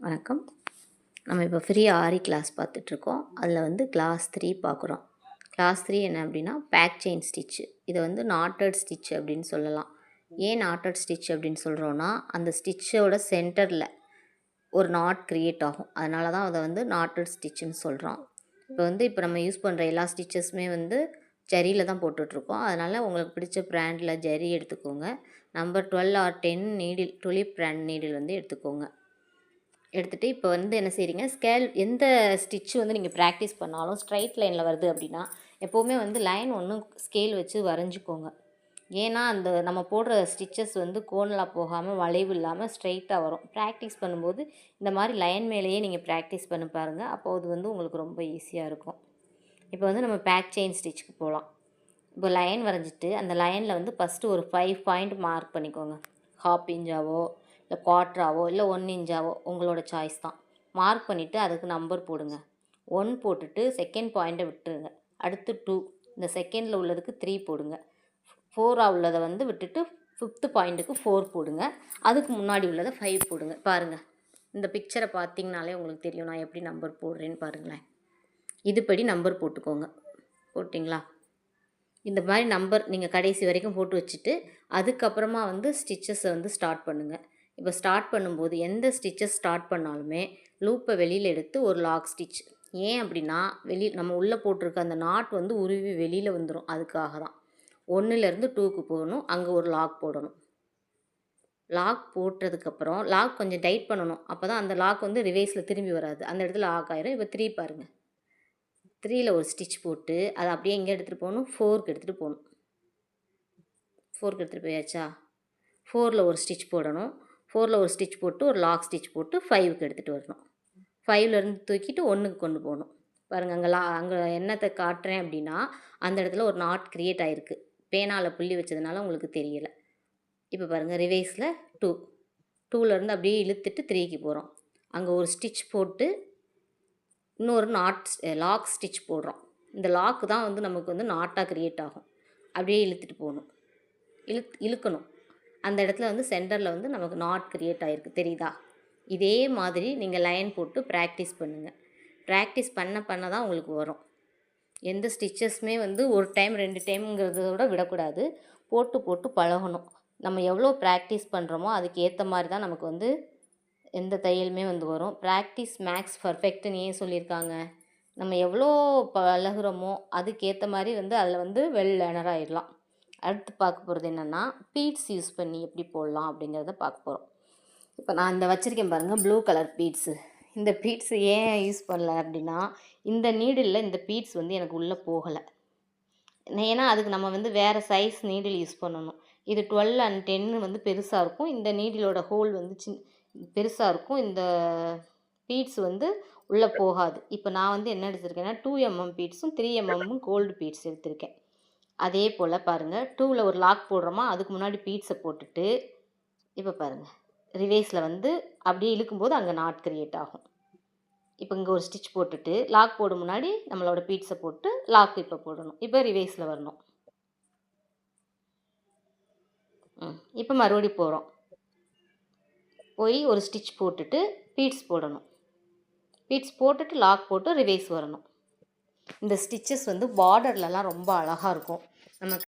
வணக்கம். நம்ம இப்போ ஃப்ரீ ஆரி கிளாஸ் பார்த்துட்ருக்கோம். அதில் வந்து கிளாஸ் 3 பார்க்குறோம். கிளாஸ் 3 என்ன அப்படின்னா பேக் செயின் ஸ்டிச்சு. இதை வந்து நாட்டட் ஸ்டிச் அப்படின்னு சொல்லலாம். ஏன் நாட்டட் ஸ்டிச் அப்படின்னு சொல்கிறோன்னா, அந்த ஸ்டிச்சோட சென்டரில் ஒரு நாட் க்ரியேட் ஆகும். அதனால தான் அதை வந்து நாட்டட் ஸ்டிச்சுன்னு சொல்கிறோம். இப்போ நம்ம யூஸ் பண்ணுற எல்லா ஸ்டிச்சஸுமே வந்து ஜரியில் தான் போட்டுட்ருக்கோம். அதனால் உங்களுக்கு பிடிச்ச ப்ராண்டில் ஜரி எடுத்துக்கோங்க. Number 12 or 10 needle Tulip brand needle வந்து எடுத்துக்கோங்க. எடுத்துகிட்டு இப்போ வந்து என்ன செய்கிறீங்க, எந்த ஸ்டிச்சு வந்து நீங்கள் ப்ராக்டிஸ் பண்ணாலும் ஸ்ட்ரைட் லைனில் வருது அப்படின்னா எப்போவுமே வந்து லைன் ஒன்று ஸ்கேல் வச்சு வரைஞ்சிக்கோங்க. ஏன்னா அந்த நம்ம போடுற ஸ்டிச்சஸ் வந்து கோணலாக போகாமல் வளைவு இல்லாமல் ஸ்ட்ரைட்டாக வரும். ப்ராக்டிஸ் பண்ணும்போது இந்த மாதிரி லைன் மேலேயே நீங்கள் ப்ராக்டிஸ் பண்ணி பாருங்கள். அப்போது அது வந்து உங்களுக்கு ரொம்ப ஈஸியாக இருக்கும். இப்போ வந்து நம்ம பேக் செயின் ஸ்டிச்சுக்கு போகலாம். இப்போ லைன் வரைஞ்சிட்டு அந்த லைனில் வந்து ஃபஸ்ட்டு ஒரு 5 பாயிண்ட் மார்க் பண்ணிக்கோங்க. ஹாஃப் இன்ச்சாவோ இல்லை குவார்ட்டராவோ இல்லை 1 இன்ச்சாவோ உங்களோட சாய்ஸ் தான். மார்க் பண்ணிவிட்டு அதுக்கு நம்பர் போடுங்க. 1 போட்டுட்டு செகண்ட் பாயிண்ட்டை விட்டுருங்க. அடுத்து 2, இந்த செகண்டில் உள்ளதுக்கு 3 போடுங்க. 4ஆக உள்ளதை வந்து விட்டுட்டு 5th பாயிண்ட்டுக்கு 4 போடுங்க. அதுக்கு முன்னாடி உள்ளதை 5 போடுங்க. பாருங்கள், இந்த பிக்சரை பார்த்தீங்கனாலே உங்களுக்கு தெரியும் நான் எப்படி நம்பர் போடுறேன்னு பாருங்களேன். இதுபடி நம்பர் போட்டுக்கோங்க. போட்டிங்களா? இந்த மாதிரி நம்பர் நீங்கள் கடைசி வரைக்கும் போட்டு வச்சுட்டு அதுக்கப்புறமா வந்து ஸ்டிச்சஸை வந்து ஸ்டார்ட் பண்ணுங்கள். இப்போ ஸ்டார்ட் பண்ணும்போது எந்த ஸ்டிச்சஸ் ஸ்டார்ட் பண்ணாலுமே லூப்பை வெளியில் எடுத்து ஒரு லாக் ஸ்டிச். ஏன் அப்படின்னா நம்ம உள்ளே போட்டிருக்க அந்த நாட் வந்து உருவி வெளியில் வந்துடும். அதுக்காக தான் 1லேருந்து 2க்கு போகணும். அங்கே ஒரு லாக் போடணும். லாக் போட்டதுக்கப்புறம் லாக் கொஞ்சம் டைட் பண்ணணும். அப்போ தான் அந்த லாக் வந்து ரிவேஸில் திரும்பி வராது. அந்த இடத்துல லாக் ஆயிரும். இப்போ 3 பாருங்கள். 3ல் ஒரு ஸ்டிச் போட்டு அதை அப்படியே எங்கே எடுத்துகிட்டு போகணும், 4க்கு எடுத்துகிட்டு போகணும். 4க்கு எடுத்துகிட்டு போயாச்சா? 4ல் ஒரு ஸ்டிச் போடணும். 4ல் ஒரு ஸ்டிச் போட்டு ஒரு லாக் ஸ்டிச் போட்டு 5க்கு எடுத்துகிட்டு வரணும். 5லேருந்து தூக்கிட்டு 1க்கு கொண்டு போகணும். பாருங்கள், அங்கே என்னத்தை காட்டுறேன் அப்படின்னா அந்த இடத்துல ஒரு நாட் க்ரியேட் ஆகிருக்கு. பேனால் புள்ளி வச்சதுனால உங்களுக்கு தெரியலை. இப்போ பாருங்கள், ரிவேஸில் 2, 2லேருந்து அப்படியே இழுத்துட்டு 3க்கு போகிறோம். அங்கே ஒரு ஸ்டிச் போட்டு இன்னொரு லாக் ஸ்டிச் போடுறோம். இந்த லாக்கு தான் வந்து நமக்கு வந்து நாட்டாக க்ரியேட் ஆகும். அப்படியே இழுத்துட்டு போகணும். இழுக்கணும். அந்த இடத்துல வந்து சென்டரில் வந்து நமக்கு நாட் க்ரியேட் ஆகிருக்கு. தெரியுதா? இதே மாதிரி நீங்கள் லைன் போட்டு ப்ராக்டிஸ் பண்ணுங்கள். ப்ராக்டிஸ் பண்ண தான் உங்களுக்கு வரும். எந்த ஸ்டிச்சஸுமே வந்து ஒரு டைம் 2 டைம்ங்கிறத விட விடக்கூடாது. போட்டு பழகணும். நம்ம எவ்வளோ ப்ராக்டிஸ் பண்ணுறோமோ அதுக்கு ஏற்ற மாதிரி தான் நமக்கு வந்து எந்த தையலுமே வந்து வரும். ப்ராக்டிஸ் மேக்ஸ் பர்ஃபெக்ட்டுன்னு ஏன் சொல்லியிருக்காங்க? நம்ம எவ்வளோ பழகுறோமோ அதுக்கேற்ற மாதிரி வந்து அதில் வந்து வெல் லேர்னர் ஆகிடலாம். அடுத்து பார்க்க போகிறது என்னென்னா பீட்ஸ் யூஸ் பண்ணி எப்படி போடலாம் அப்படிங்கிறத பார்க்க போகிறோம். இப்போ நான் இந்த வச்சுருக்கேன் பாருங்கள், ப்ளூ கலர் பீட்ஸு. இந்த பீட்ஸு ஏன் யூஸ் பண்ணல அப்படின்னா இந்த நீடிலில் இந்த பீட்ஸ் வந்து எனக்கு உள்ளே போகலை. ஏன்னா அதுக்கு நம்ம வந்து வேறு சைஸ் நீடில் யூஸ் பண்ணணும். இது 12 and 10 வந்து பெருசாக இருக்கும். இந்த நீடிலோட ஹோல் வந்து பெருசாக இருக்கும். இந்த பீட்ஸ் வந்து உள்ளே போகாது. இப்போ நான் வந்து என்ன எடுத்திருக்கேன்னா 2mm பீட்ஸும் 3mm கோல்டு பீட்ஸ் எடுத்திருக்கேன். அதே போல் பாருங்கள், 2ல் ஒரு லாக் போடுறோமா, அதுக்கு முன்னாடி பீட்ஸை போட்டுட்டு இப்போ பாருங்கள், ரிவேஸில் வந்து அப்படியே இழுக்கும்போது அங்கே நாட் க்ரியேட் ஆகும். இப்போ இங்கே ஒரு ஸ்டிச் போட்டுட்டு லாக் போடும் முன்னாடி நம்மளோட பீட்ஸை போட்டு லாக் இப்போ போடணும். இப்போ ரிவேஸில் வரணும். இப்போ மறுபடியும் போகிறோம். போய் ஒரு ஸ்டிச் போட்டுட்டு பீட்ஸ் போடணும். பீட்ஸ் போட்டுட்டு லாக் போட்டு ரிவேஸ் வரணும். இந்த ஸ்டிச்சஸ் வந்து பார்டர்லலாம் ரொம்ப அழகாக இருக்கும். நம்ம